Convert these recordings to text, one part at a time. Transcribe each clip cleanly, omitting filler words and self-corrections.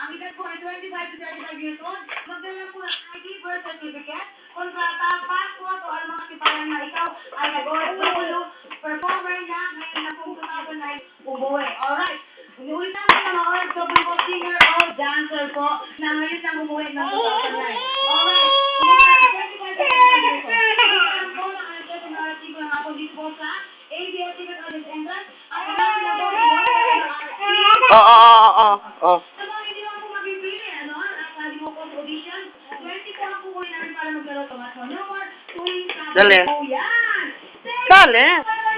ang edad po ay 25 to 35 years old. Magdala po ng ID, birth certificate, kontrata, passport, o anumang katibayan na ikaw ay nag-OFW, performer na, ngayon na kung 2009 umuwi. Alright. Ulit namin ng mga OFW po, singer o dancer po, na ngayon na umuwi ng 2009. Alright. Oo. Sa mga hindi naman po mabibili, ano, at hindi mo po audition, 20 po ang kukunin namin para maglaro Tomas Manor, tuwing Dali. po yan. Dali.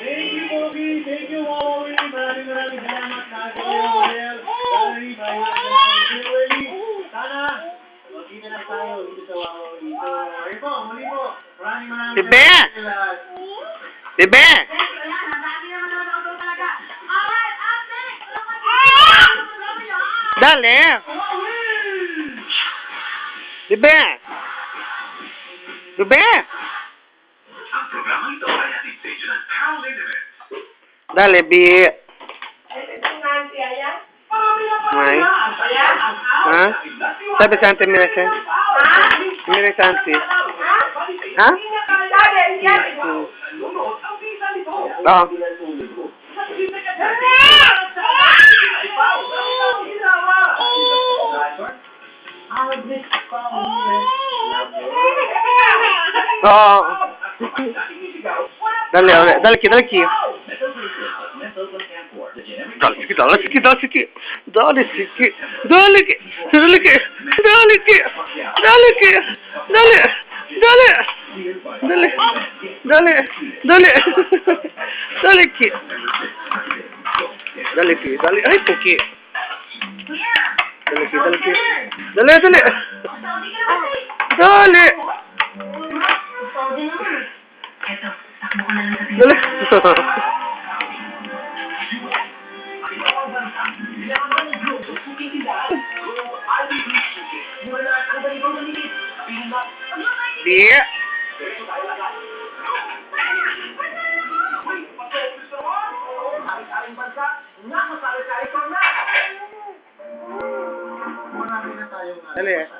Thank you, Pogi. Thank you, Wawawi. Maraming salamat na sa iyo, Mariel. Sana, magkita na tayo dito sa Wawawi. So, ayun po, muli po. Maraming Bebe! salamat. Bebe! Ayan, ang dami naman nakakatawa talaga. Alright, ate! Dali. Bebe! Bebe! Ang programang ito ay hatid sa inyo ng Pound Limit. Dali, Bi. May. Ha? Sabi Santi Mirasan? Mirasanti. Ha? Oo. Oo. Dali, dali ki. Dali ki. Dali ki. Dali ki. Dali ki. Dali ki. Dali ki. Dali ki. Dali ki. Dali. Dali. Dali. Dali. Dali. Dali ki. Dali ki. Dali. Ay, puki. Dali ki. Dali ki. Dali. Dali. Dali. Dali. Di. Dali.